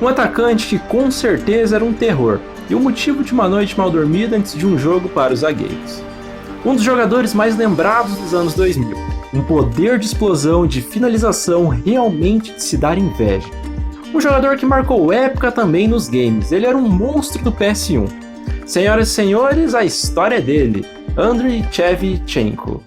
Um atacante que com certeza era um terror e o motivo de uma noite mal dormida antes de um jogo para os zagueiros. Um dos jogadores mais lembrados dos anos 2000, um poder de explosão e de finalização realmente de se dar inveja. Um jogador que marcou época também nos games, ele era um monstro do PS1. Senhoras e senhores, a história é dele, Andriy Shevchenko.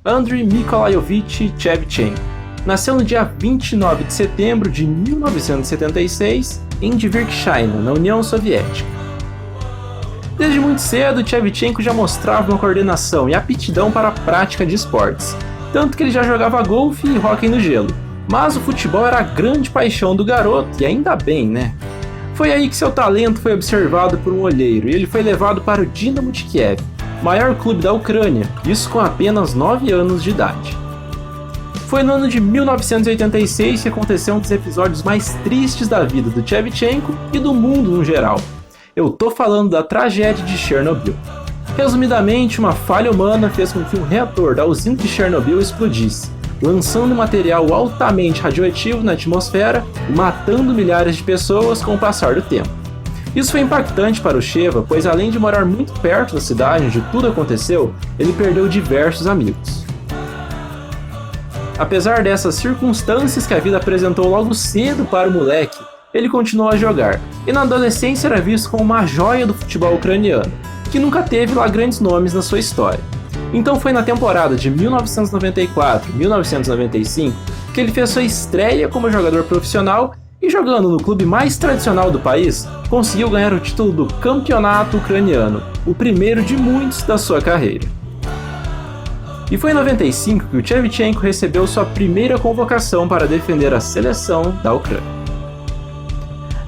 Andriy Mykolaievich Shevchenko nasceu no dia 29 de setembro de 1976 em Dverkchina, na União Soviética. Desde muito cedo, Shevchenko já mostrava uma coordenação e aptidão para a prática de esportes, tanto que ele já jogava golfe e hóquei no gelo. Mas o futebol era a grande paixão do garoto, e ainda bem, né? Foi aí que seu talento foi observado por um olheiro, e ele foi levado para o Dynamo de Kiev, maior clube da Ucrânia, isso com apenas 9 anos de idade. Foi no ano de 1986 que aconteceu um dos episódios mais tristes da vida do Shevchenko e do mundo no geral. Eu tô falando da tragédia de Chernobyl. Resumidamente, uma falha humana fez com que um reator da usina de Chernobyl explodisse, lançando material altamente radioativo na atmosfera e matando milhares de pessoas com o passar do tempo. Isso foi impactante para o Sheva, pois além de morar muito perto da cidade onde tudo aconteceu, ele perdeu diversos amigos. Apesar dessas circunstâncias que a vida apresentou logo cedo para o moleque, ele continuou a jogar, e na adolescência era visto como uma joia do futebol ucraniano, que nunca teve lá grandes nomes na sua história. Então foi na temporada de 1994-1995 que ele fez sua estreia como jogador profissional e, jogando no clube mais tradicional do país, conseguiu ganhar o título do Campeonato Ucraniano, o primeiro de muitos da sua carreira. E foi em 95 que o Shevchenko recebeu sua primeira convocação para defender a seleção da Ucrânia.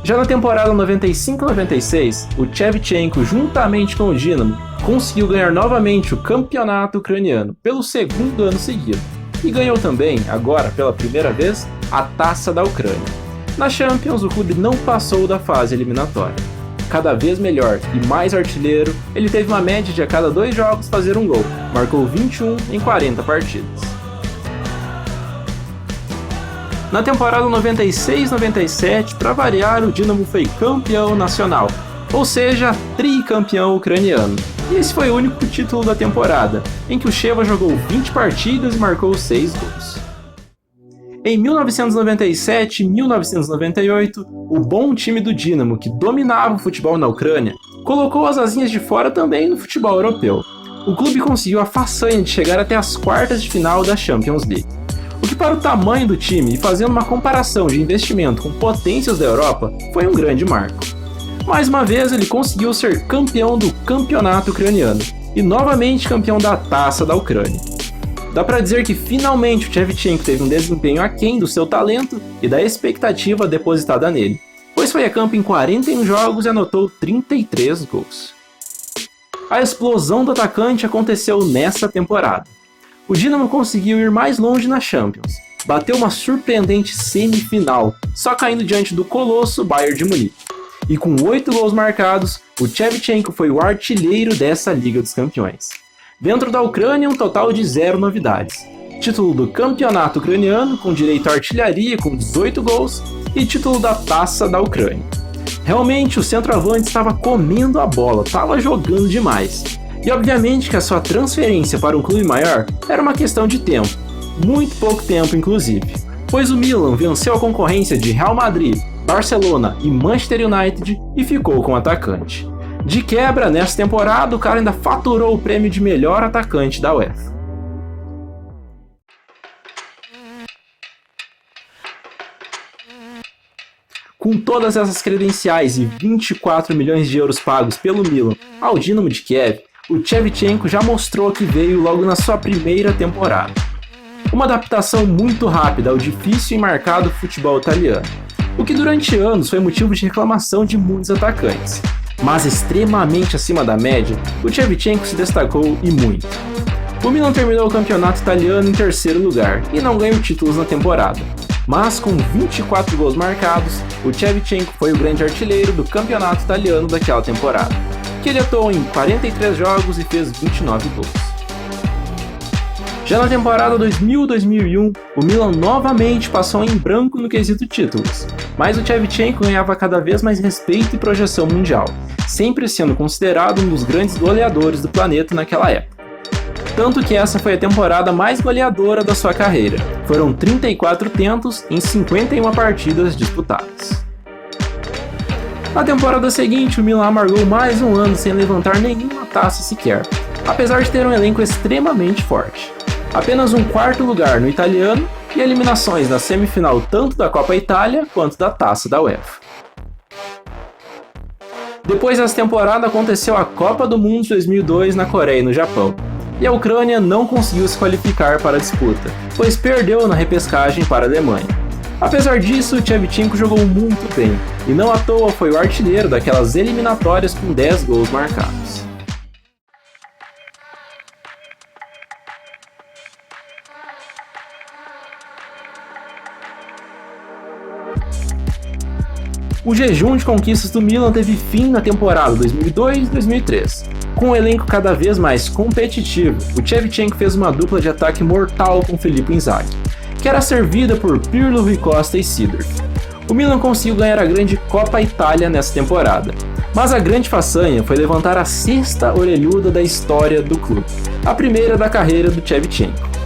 Já na temporada 95-96, o Shevchenko, juntamente com o Dynamo, conseguiu ganhar novamente o campeonato ucraniano pelo segundo ano seguido, e ganhou também, agora pela primeira vez, a Taça da Ucrânia. Na Champions, o clube não passou da fase eliminatória. Cada vez melhor e mais artilheiro, ele teve uma média de a cada 2 jogos fazer um gol, marcou 21 em 40 partidas. Na temporada 96-97, para variar, o Dynamo foi campeão nacional, ou seja, tricampeão ucraniano. E esse foi o único título da temporada, em que o Sheva jogou 20 partidas e marcou 6 gols. Em 1997 e 1998, o bom time do Dynamo, que dominava o futebol na Ucrânia, colocou as asinhas de fora também no futebol europeu. O clube conseguiu a façanha de chegar até as quartas de final da Champions League. O que, para o tamanho do time e fazendo uma comparação de investimento com potências da Europa, foi um grande marco. Mais uma vez, ele conseguiu ser campeão do campeonato ucraniano e novamente campeão da Taça da Ucrânia. Dá pra dizer que finalmente o Shevchenko teve um desempenho aquém do seu talento e da expectativa depositada nele, pois foi a campo em 41 jogos e anotou 33 gols. A explosão do atacante aconteceu nessa temporada. O Dynamo conseguiu ir mais longe na Champions, bateu uma surpreendente semifinal, só caindo diante do colosso Bayern de Munique. E com 8 gols marcados, o Shevchenko foi o artilheiro dessa Liga dos Campeões. Dentro da Ucrânia, um total de 0 novidades. Título do Campeonato Ucraniano, com direito à artilharia com 18 gols, e título da Taça da Ucrânia. Realmente, o centroavante estava comendo a bola, estava jogando demais. E obviamente que a sua transferência para um clube maior era uma questão de tempo, muito pouco tempo inclusive, pois o Milan venceu a concorrência de Real Madrid, Barcelona e Manchester United e ficou com o atacante. De quebra, nessa temporada, o cara ainda faturou o prêmio de melhor atacante da UEFA. Com todas essas credenciais e 24 milhões de euros pagos pelo Milan ao Dynamo de Kiev, o Shevchenko já mostrou que veio logo na sua primeira temporada. Uma adaptação muito rápida ao difícil e marcado futebol italiano, o que durante anos foi motivo de reclamação de muitos atacantes. Mas extremamente acima da média, o Shevchenko se destacou e muito. O Milan terminou o campeonato italiano em 3º lugar e não ganhou títulos na temporada. Mas com 24 gols marcados, o Shevchenko foi o grande artilheiro do campeonato italiano daquela temporada, que ele atuou em 43 jogos e fez 29 gols. Já na temporada 2000-2001, o Milan novamente passou em branco no quesito títulos, mas o Shevchenko ganhava cada vez mais respeito e projeção mundial, sempre sendo considerado um dos grandes goleadores do planeta naquela época. Tanto que essa foi a temporada mais goleadora da sua carreira. Foram 34 tentos em 51 partidas disputadas. Na temporada seguinte, o Milan amargou mais um ano sem levantar nenhuma taça sequer, apesar de ter um elenco extremamente forte. Apenas um quarto lugar no italiano e eliminações na semifinal tanto da Copa Itália quanto da Taça da UEFA. Depois dessa temporada aconteceu a Copa do Mundo de 2002 na Coreia e no Japão, e a Ucrânia não conseguiu se qualificar para a disputa, pois perdeu na repescagem para a Alemanha. Apesar disso, o Shevchenko jogou muito bem, e não à toa foi o artilheiro daquelas eliminatórias com 10 gols marcados. O jejum de conquistas do Milan teve fim na temporada 2002-2003. Com um elenco cada vez mais competitivo, o Shevchenko fez uma dupla de ataque mortal com Filippo Inzaghi, que era servida por Pirlo, Rui Costa e Seedorf. O Milan conseguiu ganhar a grande Copa Itália nessa temporada, mas a grande façanha foi levantar a sexta orelhuda da história do clube, a primeira da carreira do Shevchenko.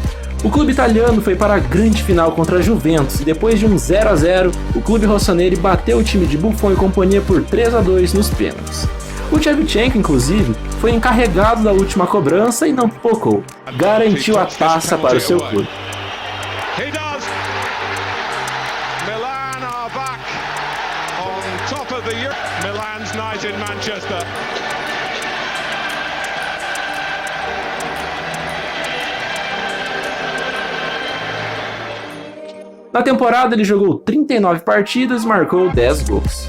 O clube italiano foi para a grande final contra a Juventus e depois de um 0-0, o clube rossoneri bateu o time de Buffon e companhia por 3-2 nos pênaltis. O Shevchenko, inclusive, foi encarregado da última cobrança e não pipocou, garantiu a taça para o seu clube. Na temporada ele jogou 39 partidas e marcou 10 gols.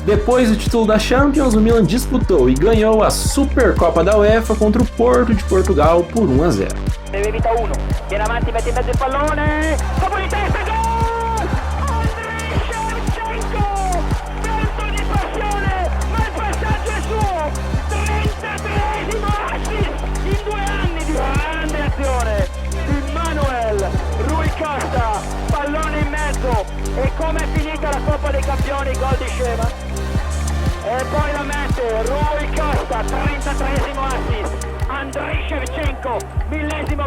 Depois do título da Champions, o Milan disputou e ganhou a Supercopa da UEFA contra o Porto de Portugal por 1-0. E come è finita la Coppa dei Campioni, gol di Scema. E poi la mette Rui Costa, 33esimo assist. Andrei Shevchenko, 1000esimo.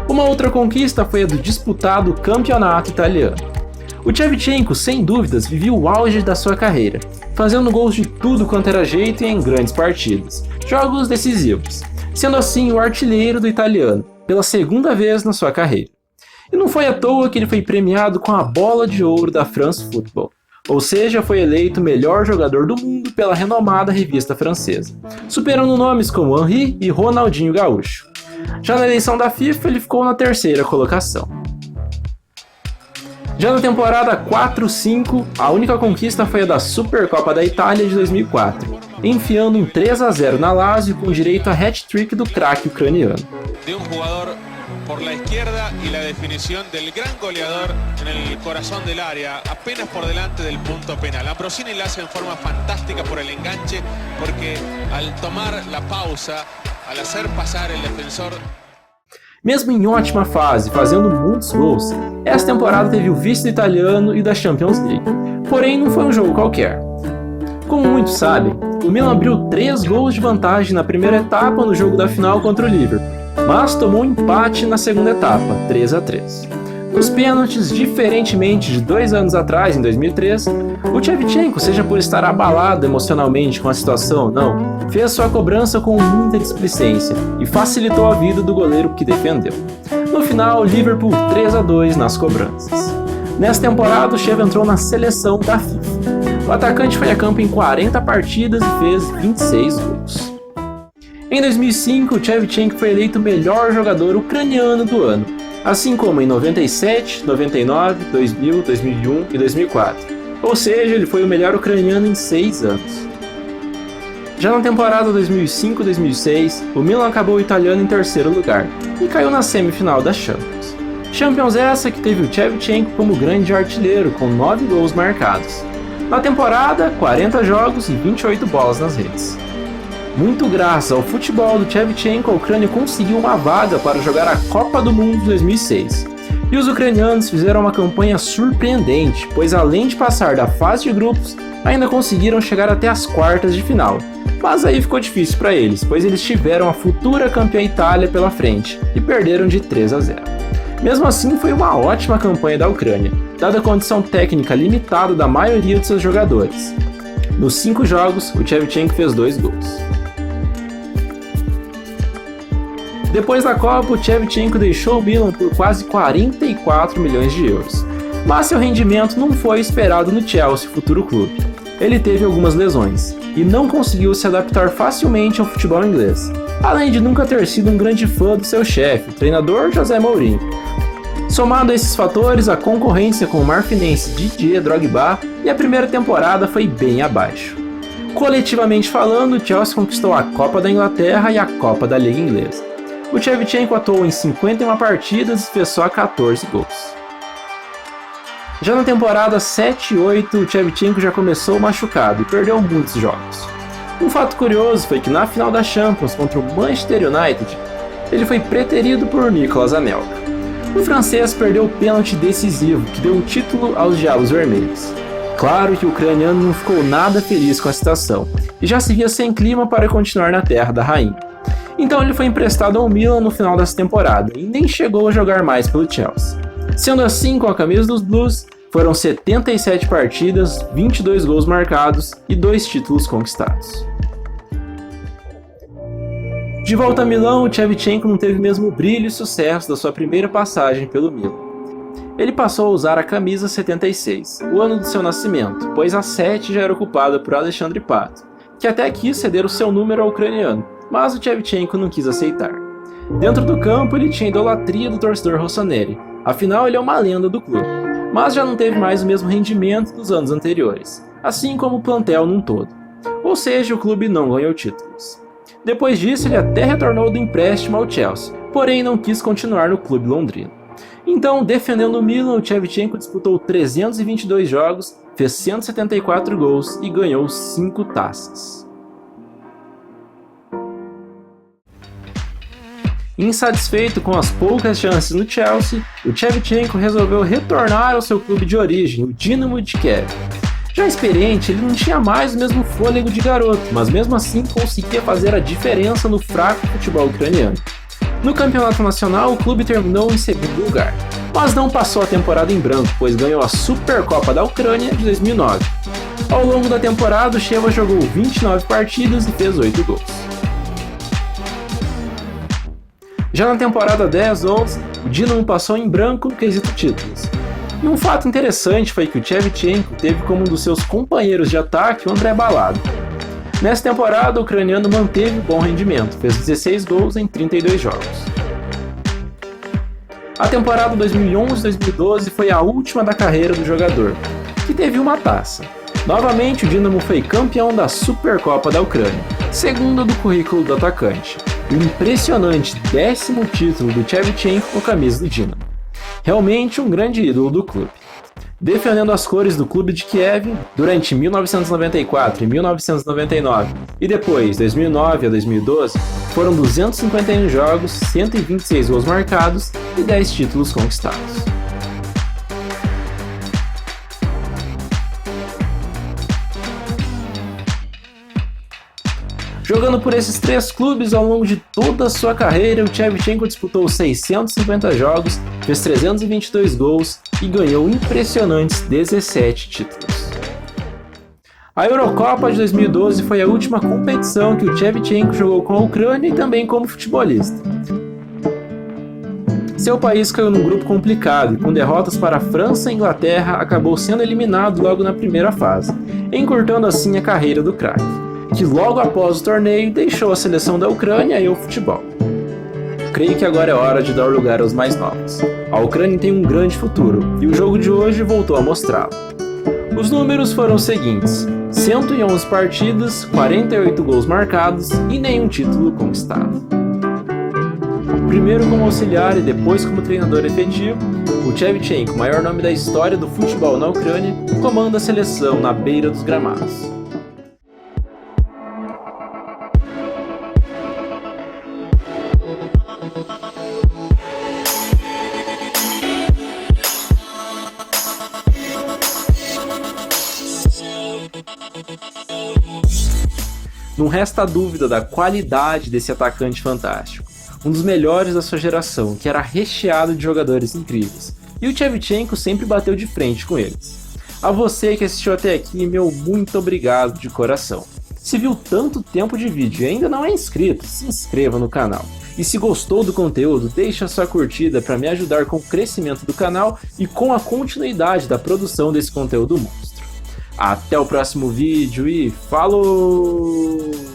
Uma outra conquista foi a do disputado campeonato italiano. O Shevchenko, sem dúvidas, vivia o auge da sua carreira, fazendo gols de tudo quanto era jeito e em grandes partidas, jogos decisivos, sendo assim o artilheiro do italiano, pela segunda vez na sua carreira. E não foi à toa que ele foi premiado com a Bola de Ouro da France Football, ou seja, foi eleito o melhor jogador do mundo pela renomada revista francesa, superando nomes como Henry e Ronaldinho Gaúcho. Já na eleição da FIFA, ele ficou na terceira colocação. Já na temporada 4-5, a única conquista foi a da Supercopa da Itália de 2004, enfiando um 3-0 na Lazio com direito a hat-trick do craque ucraniano. Por la izquierda y la definición del gran goleador en el corazón del área, apenas por delante del punto penal. Ambrosini la hace en forma fantástica por el enganche, porque al tomar la pausa, al hacer pasar el defensor... Mesmo em ótima fase, fazendo muitos gols, essa temporada teve o vice do italiano e da Champions League. Porém, não foi um jogo qualquer. Como muitos sabem, o Milan abriu 3 gols de vantagem na primeira etapa no jogo da final contra o Liverpool, mas tomou um empate na segunda etapa, 3-3. Nos pênaltis, diferentemente de 2 anos atrás, em 2003, o Shevchenko, seja por estar abalado emocionalmente com a situação ou não, fez sua cobrança com muita displicência e facilitou a vida do goleiro que defendeu. No final, Liverpool 3-2 nas cobranças. Nessa temporada, o Shev entrou na seleção da FIFA. O atacante foi a campo em 40 partidas e fez 26 gols. Em 2005, o Shevchenko foi eleito o melhor jogador ucraniano do ano, assim como em 97, 99, 2000, 2001 e 2004. Ou seja, ele foi o melhor ucraniano em 6 anos. Já na temporada 2005-2006, o Milan acabou o italiano em terceiro lugar e caiu na semifinal da Champions. Champions essa que teve o Shevchenko como grande artilheiro, com 9 gols marcados. Na temporada, 40 jogos e 28 bolas nas redes. Muito graças ao futebol do Shevchenko, a Ucrânia conseguiu uma vaga para jogar a Copa do Mundo de 2006. E os ucranianos fizeram uma campanha surpreendente, pois além de passar da fase de grupos, ainda conseguiram chegar até as quartas de final. Mas aí ficou difícil para eles, pois eles tiveram a futura campeã Itália pela frente e perderam de 3-0. Mesmo assim, foi uma ótima campanha da Ucrânia, dada a condição técnica limitada da maioria de seus jogadores. Nos 5 jogos, o Shevchenko fez 2 gols. Depois da Copa, o Shevchenko deixou o Milan por quase 44 milhões de euros. Mas seu rendimento não foi esperado no Chelsea, futuro clube. Ele teve algumas lesões e não conseguiu se adaptar facilmente ao futebol inglês, além de nunca ter sido um grande fã do seu chefe, o treinador José Mourinho. Somado a esses fatores, a concorrência com o marfinense Didier Drogba e a primeira temporada foi bem abaixo. Coletivamente falando, o Chelsea conquistou a Copa da Inglaterra e a Copa da Liga Inglesa. O Shevchenko atuou em 51 partidas e fez só 14 gols. Já na temporada 7-8, o Shevchenko já começou machucado e perdeu muitos jogos. Um fato curioso foi que na final da Champions contra o Manchester United, ele foi preterido por Nicolas Anelka. O francês perdeu o pênalti decisivo que deu o título aos Diabos Vermelhos. Claro que o ucraniano não ficou nada feliz com a situação e já se via sem clima para continuar na terra da rainha. Então ele foi emprestado ao Milan no final dessa temporada e nem chegou a jogar mais pelo Chelsea. Sendo assim, com a camisa dos Blues, foram 77 partidas, 22 gols marcados e 2 títulos conquistados. De volta a Milão, o Shevchenko não teve mesmo o brilho e sucesso da sua primeira passagem pelo Milan. Ele passou a usar a camisa 76, o ano do seu nascimento, pois a 7 já era ocupada por Alexandre Pato, que até quis ceder o seu número ao ucraniano, mas o Shevchenko não quis aceitar. Dentro do campo, ele tinha a idolatria do torcedor rossoneri, afinal ele é uma lenda do clube, mas já não teve mais o mesmo rendimento dos anos anteriores, assim como o plantel num todo. Ou seja, o clube não ganhou títulos. Depois disso, ele até retornou do empréstimo ao Chelsea, porém não quis continuar no clube londrino. Então, defendendo o Milan, o Shevchenko disputou 322 jogos, fez 174 gols e ganhou 5 taças. Insatisfeito com as poucas chances no Chelsea, o Shevchenko resolveu retornar ao seu clube de origem, o Dinamo de Kiev. Já experiente, ele não tinha mais o mesmo fôlego de garoto, mas mesmo assim conseguia fazer a diferença no fraco futebol ucraniano. No campeonato nacional, o clube terminou em segundo lugar, mas não passou a temporada em branco, pois ganhou a Supercopa da Ucrânia de 2009. Ao longo da temporada, o Sheva jogou 29 partidas e fez 8 gols. Já na temporada 10-11, o Dinamo passou em branco no quesito títulos. E um fato interessante foi que o Shevchenko teve como um dos seus companheiros de ataque o André Balado. Nessa temporada, o ucraniano manteve bom rendimento, fez 16 gols em 32 jogos. A temporada 2011-2012 foi a última da carreira do jogador, que teve uma taça. Novamente, o Dinamo foi campeão da Supercopa da Ucrânia, segunda do currículo do atacante. O impressionante 10º título do Shevchenko com a camisa do Dinamo. Realmente um grande ídolo do clube. Defendendo as cores do clube de Kiev durante 1994 e 1999 e depois 2009 a 2012, foram 251 jogos, 126 gols marcados e 10 títulos conquistados. Jogando por esses 3 clubes ao longo de toda a sua carreira, o Shevchenko disputou 650 jogos, fez 322 gols e ganhou impressionantes 17 títulos. A Eurocopa de 2012 foi a última competição que o Shevchenko jogou com a Ucrânia e também como futebolista. Seu país caiu num grupo complicado e, com derrotas para a França e Inglaterra, acabou sendo eliminado logo na primeira fase, encurtando assim a carreira do craque, que logo após o torneio deixou a seleção da Ucrânia e o futebol. Creio que agora é hora de dar lugar aos mais novos. A Ucrânia tem um grande futuro e o jogo de hoje voltou a mostrá-lo. Os números foram os seguintes: 111 partidas, 48 gols marcados e nenhum título conquistado. Primeiro como auxiliar e depois como treinador efetivo, o Shevchenko, o maior nome da história do futebol na Ucrânia, comanda a seleção na beira dos gramados. Não resta dúvida da qualidade desse atacante fantástico, um dos melhores da sua geração, que era recheado de jogadores incríveis, e o Shevchenko sempre bateu de frente com eles. A você que assistiu até aqui, meu muito obrigado de coração. Se viu tanto tempo de vídeo e ainda não é inscrito, se inscreva no canal. E se gostou do conteúdo, deixe a sua curtida para me ajudar com o crescimento do canal e com a continuidade da produção desse conteúdo monstro. Até o próximo vídeo e falou!